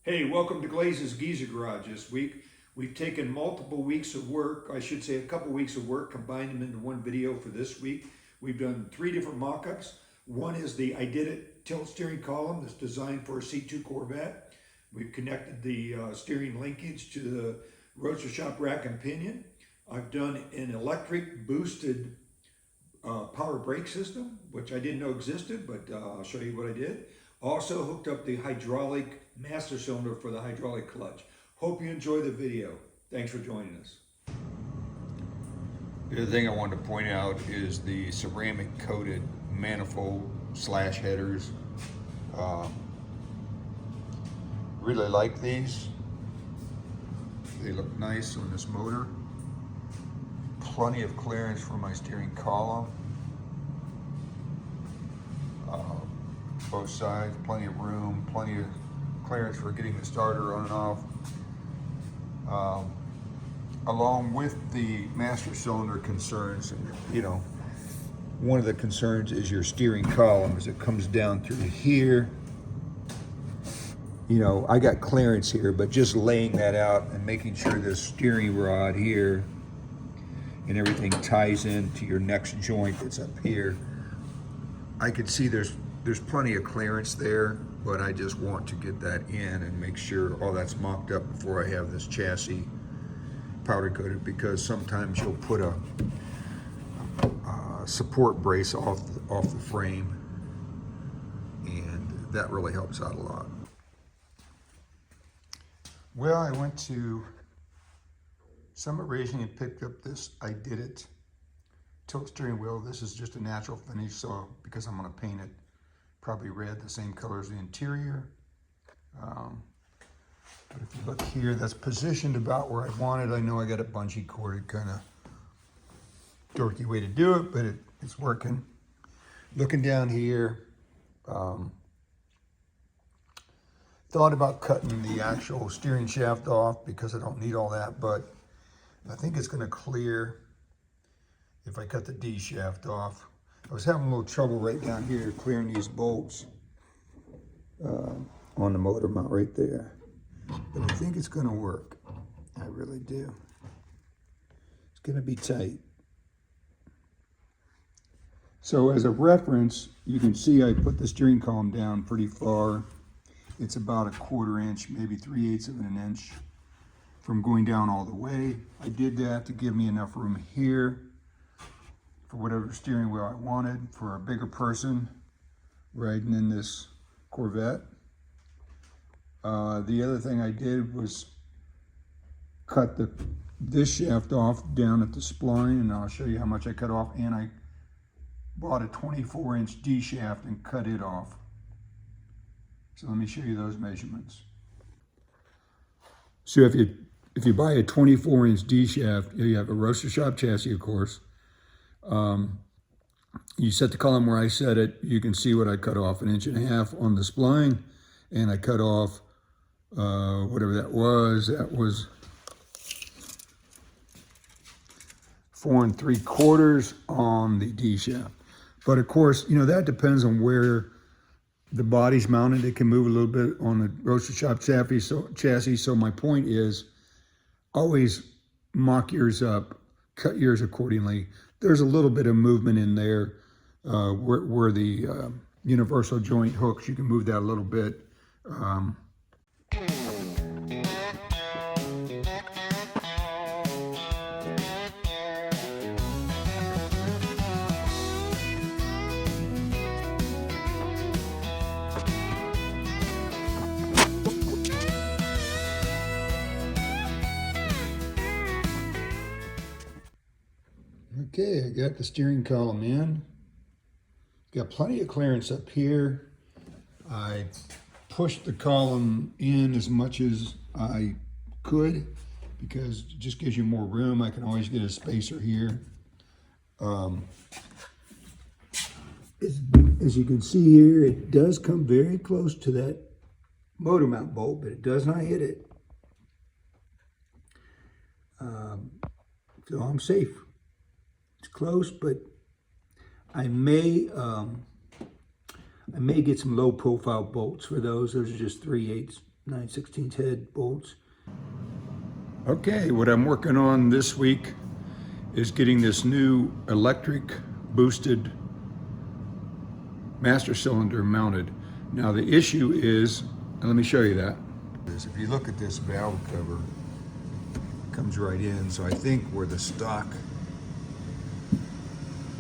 Hey, welcome to Glaze's Geezer Garage. This week we've taken multiple weeks of work, I should say a couple weeks of work, combined them into one video for this week. We've done 3 different mock-ups. One is the I Did It tilt steering column that's designed for a C2 Corvette. We've connected the steering linkage to the rotor shop rack and pinion. I've done an electric boosted power brake system, which I didn't know existed, but I'll show you what I did. Also hooked up the hydraulic master cylinder for the hydraulic clutch. Hope you enjoy the video. Thanks for joining us. The other thing I wanted to point out is the ceramic coated manifold slash headers. Really like these. They look nice on this motor. Plenty of clearance for my steering column. Both sides, plenty of room, plenty of clearance for getting the starter on and off. Along with the master cylinder concerns, you know, one of the concerns is your steering column as it comes down through here. You know, I got clearance here, but just laying that out and making sure this steering rod here and everything ties into your next joint that's up here. I could see there's plenty of clearance there, but I just want to get that in and make sure all that's mocked up before I have this chassis powder coated, because sometimes you'll put a support brace off the frame, and that really helps out a lot. Well, I went to Summer Racing and picked up this I Did It tilt steering wheel. This is just a natural finish, so because I'm going to paint it probably red, the same color as the interior. But if you look here, that's positioned about where I want it. I know I got it bungee corded, kind of dorky way to do it, but it's working. Looking down here, thought about cutting the actual steering shaft off because I don't need all that, but I think it's going to clear if I cut the D shaft off. I was having a little trouble right down here clearing these bolts on the motor mount right there. But I think it's going to work. I really do. It's going to be tight. So as a reference, you can see I put the steering column down pretty far. It's about 1/4 inch, maybe 3/8 of an inch from going down all the way. I did that to give me enough room here for whatever steering wheel I wanted for a bigger person riding in this Corvette. The other thing I did was cut this shaft off down at the spline, and I'll show you how much I cut off, and I bought a 24-inch D shaft and cut it off. So let me show you those measurements. So if you buy a 24-inch D shaft, you have a rotor shop chassis, of course. You set the column where I set it. You can see what I cut off, 1.5 inches on the spline, and I cut off whatever that was. That was 4 3/4 on the D shaft. But of course, you know, that depends on where the body's mounted. It can move a little bit on the rotor shop chassis. So my point is, always mock yours up, cut yours accordingly. There's a little bit of movement in there where the universal joint hooks. You can move that a little bit. Okay, I got the steering column in. Got plenty of clearance up here. I pushed the column in as much as I could because it just gives you more room. I can always get a spacer here. As you can see here, it does come very close to that motor mount bolt, but it does not hit it. So I'm safe. It's close, but I may get some low profile bolts for those. Those are just 3/8 9/16 head bolts. Okay, what I'm working on this week is getting this new electric boosted master cylinder mounted. Now the issue is, and let me show you that. If you look at this valve cover, it comes right in, so I think where the stock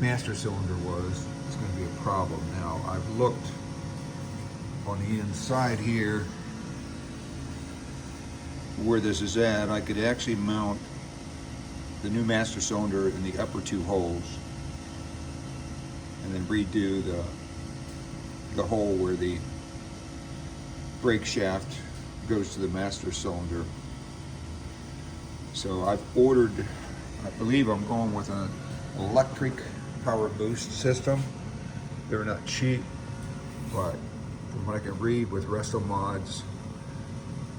master cylinder was, it's going to be a problem. Now I've looked on the inside here where this is at. I could actually mount the new master cylinder in the upper two holes and then redo the hole where the brake shaft goes to the master cylinder. So I've ordered, I believe I'm going with an electric power boost system. They're not cheap, but from what I can read with Resto Mods,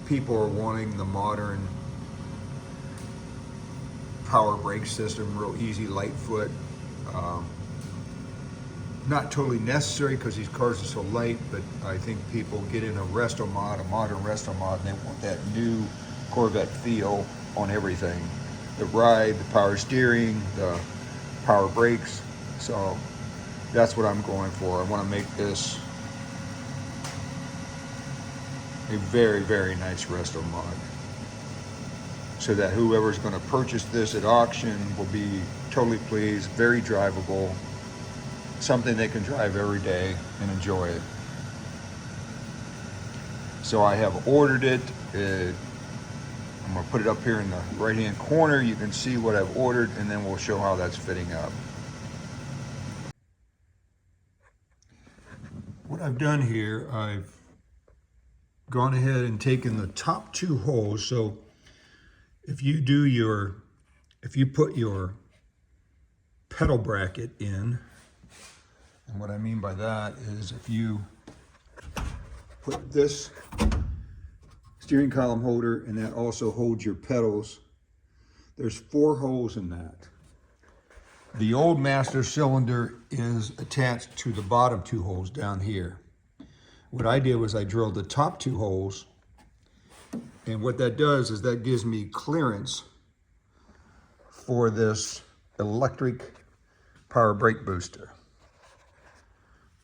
people are wanting the modern power brake system, real easy, light foot. Not totally necessary because these cars are so light, but I think people get in a Resto Mod, a modern Resto Mod, and they want that new Corvette feel on everything. The ride, the power steering, the power brakes. So that's what I'm going for. I want to make this a very, very nice Resto Mod, so that whoever's going to purchase this at auction will be totally pleased, very drivable, something they can drive every day and enjoy it. So I have ordered it. I'm going to put it up here in the right hand corner. You can see what I've ordered, and then we'll show how that's fitting up. What I've done here, I've gone ahead and taken the top two holes. So if you put your pedal bracket in, and what I mean by that is if you put this steering column holder, and that also holds your pedals, there's 4 holes in that. The old master cylinder is attached to the bottom 2 holes down here. What I did was I drilled the top 2 holes, and what that does is that gives me clearance for this electric power brake booster.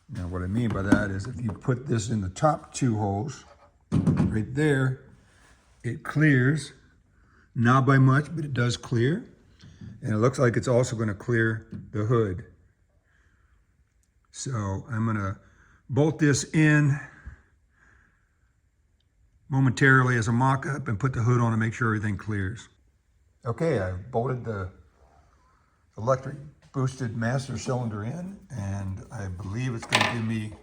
Now what I mean by that is if you put this in the top 2 holes, right there, it clears, not by much, but it does clear. And it looks like it's also going to clear the hood. So I'm going to bolt this in momentarily as a mock-up and put the hood on to make sure everything clears. Okay, I've bolted the electric boosted master cylinder in, and I believe it's going to give me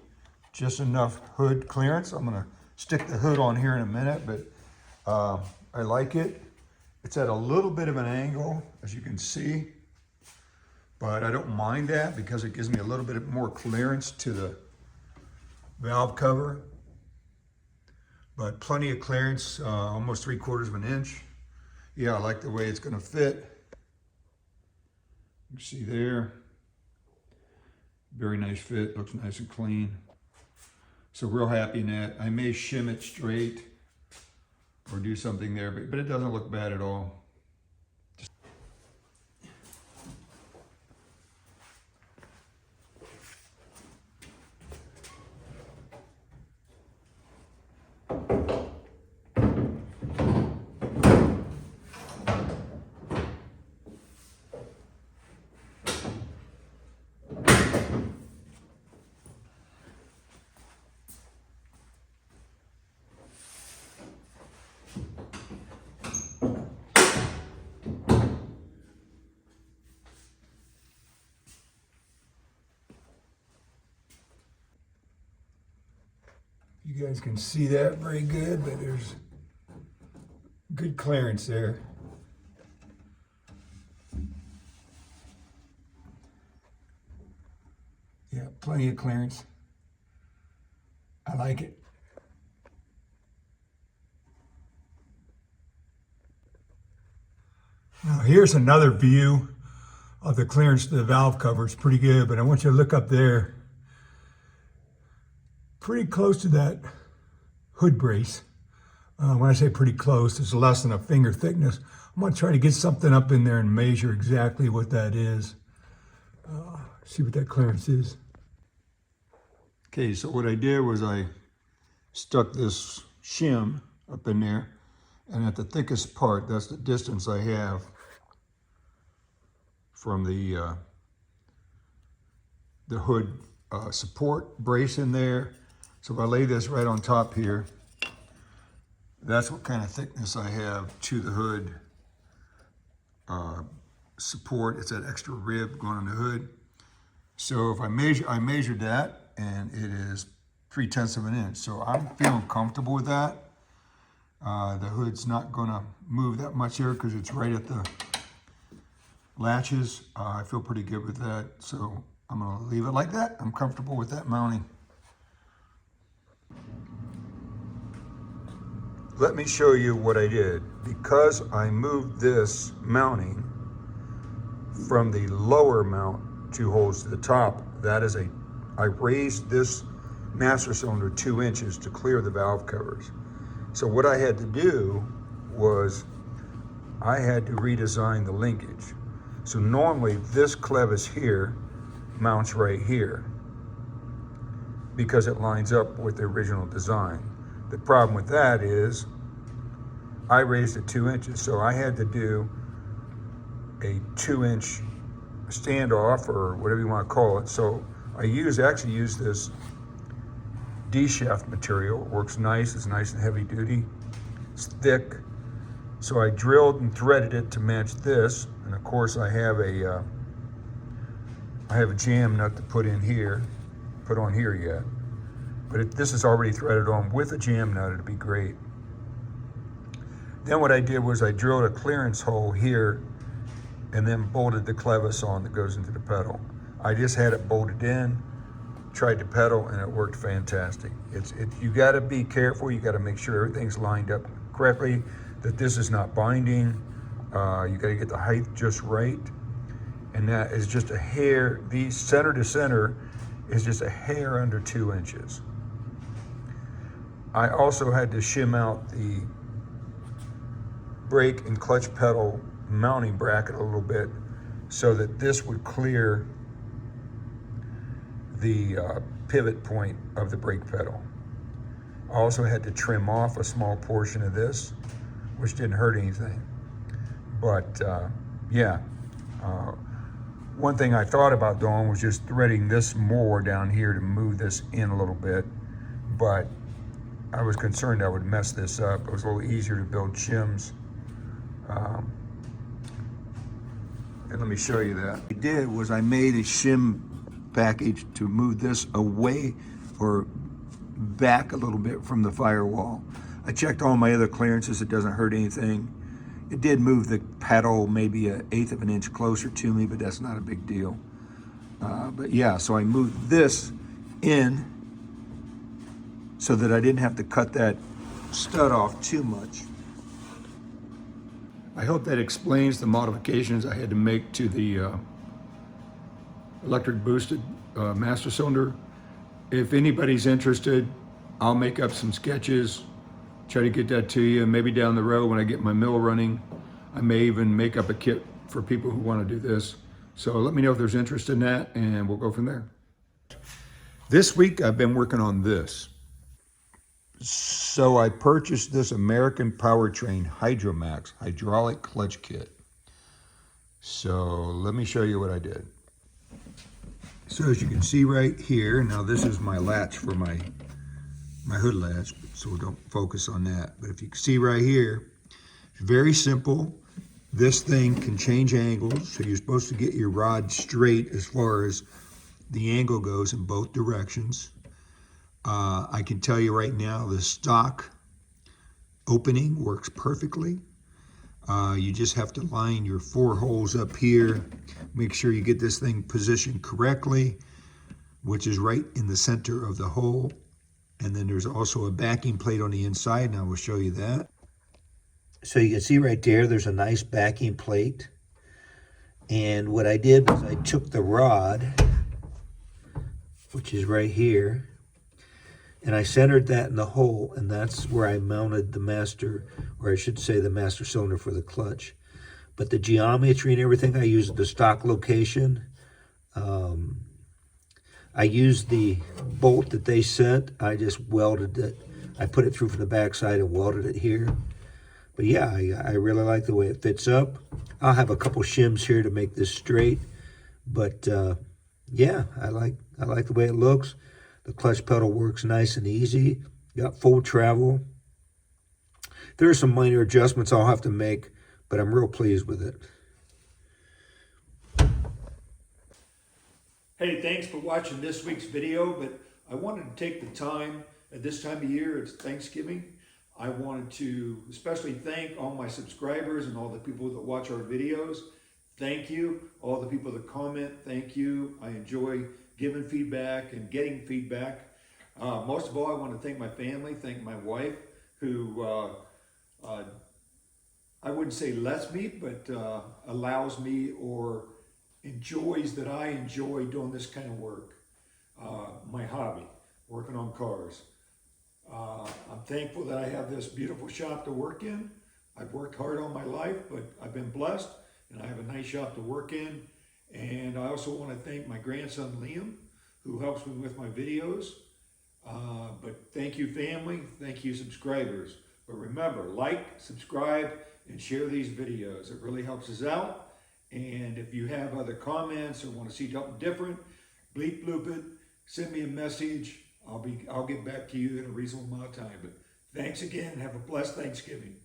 just enough hood clearance. I'm going to stick the hood on here in a minute, but I like it. It's at a little bit of an angle, as you can see, but I don't mind that because it gives me a little bit more clearance to the valve cover. But plenty of clearance, almost 3/4 of an inch. Yeah, I like the way it's going to fit. You see there, very nice fit, looks nice and clean. So real happy in that. I may shim it straight or do something there, but it doesn't look bad at all. You guys can see that very good, but there's good clearance there. Yeah, plenty of clearance. I like it. Now here's another view of the clearance to the valve cover. It's pretty good, but I want you to look up there. Pretty close to that hood brace. When I say pretty close, it's less than a finger thickness. I'm going to try to get something up in there and measure exactly what that is. See what that clearance is. Okay, so what I did was I stuck this shim up in there, and at the thickest part, that's the distance I have from the hood support brace in there. So if I lay this right on top here, that's what kind of thickness I have to the hood support. It's that extra rib going on the hood. So if I measured that, and it is 3/10 of an inch. So I'm feeling comfortable with that. The hood's not gonna move that much here because it's right at the latches. I feel pretty good with that. So I'm gonna leave it like that. I'm comfortable with that mounting. Let me show you what I did. Because I moved this mounting from the lower mount 2 holes to the top, I raised this master cylinder 2 inches to clear the valve covers. So what I had to do was I had to redesign the linkage. So normally this clevis here mounts right here because it lines up with the original design. The problem with that is I raised it 2 inches, so I had to do a 2-inch standoff, or whatever you want to call it. So I actually use this D-shaft material. It works nice. It's nice and heavy duty. It's thick. So I drilled and threaded it to match this, and of course I have a jam nut to put on here yet. But this is already threaded on with a jam nut. It'd be great. Then what I did was I drilled a clearance hole here and then bolted the clevis on that goes into the pedal. I just had it bolted in, tried to pedal, and it worked fantastic. You gotta be careful. You gotta make sure everything's lined up correctly, that this is not binding. You gotta get the height just right. And that is just a hair, the center to center is just a hair under 2 inches. I also had to shim out the brake and clutch pedal mounting bracket a little bit so that this would clear the pivot point of the brake pedal. I also had to trim off a small portion of this, which didn't hurt anything. But one thing I thought about doing was just threading this more down here to move this in a little bit, but I was concerned I would mess this up. It was a little easier to build shims. And let me show you that. What I did was I made a shim package to move this away or back a little bit from the firewall. I checked all my other clearances. It doesn't hurt anything. It did move the pedal maybe 1/8 of an inch closer to me, but that's not a big deal. But yeah, so I moved this in so that I didn't have to cut that stud off too much. I hope that explains the modifications I had to make to the electric boosted master cylinder. If anybody's interested, I'll make up some sketches, try to get that to you. Maybe down the road when I get my mill running, I may even make up a kit for people who want to do this. So let me know if there's interest in that, and we'll go from there. This week I've been working on this. So I purchased this American Powertrain Hydromax hydraulic clutch kit. So let me show you what I did. So as you can see right here, now this is my latch for my hood latch, so don't focus on that. But if you can see right here, it's very simple. This thing can change angles, so you're supposed to get your rod straight as far as the angle goes in both directions. I can tell you right now, the stock opening works perfectly. You just have to line your 4 holes up here. Make sure you get this thing positioned correctly, which is right in the center of the hole. And then there's also a backing plate on the inside, and I will show you that. So you can see right there, there's a nice backing plate. And what I did was I took the rod, which is right here, and I centered that in the hole, and that's where I mounted the master, or I should say the master cylinder for the clutch. But the geometry and everything, I used the stock location. I used the bolt that they sent. I just welded it. I put it through from the backside and welded it here. But yeah, I really like the way it fits up. I'll have a couple shims here to make this straight. But yeah, I like the way it looks. The clutch pedal works nice and easy. Got full travel. There are some minor adjustments I'll have to make, but I'm real pleased with it. Hey, thanks for watching this week's video, but I wanted to take the time, at this time of year, it's Thanksgiving, I wanted to especially thank all my subscribers and all the people that watch our videos. Thank you. All the people that comment, thank you. I enjoy giving feedback and getting feedback. Most of all, I want to thank my family, thank my wife, who I wouldn't say lets me, but allows me or enjoys that I enjoy doing this kind of work. My hobby, working on cars. I'm thankful that I have this beautiful shop to work in. I've worked hard all my life, but I've been blessed and I have a nice shop to work in. And I also want to thank my grandson, Liam, who helps me with my videos. But thank you, family. Thank you, subscribers. But remember, like, subscribe, and share these videos. It really helps us out. And if you have other comments or want to see something different, bleep bloop it, send me a message. I'll get back to you in a reasonable amount of time. But thanks again and have a blessed Thanksgiving.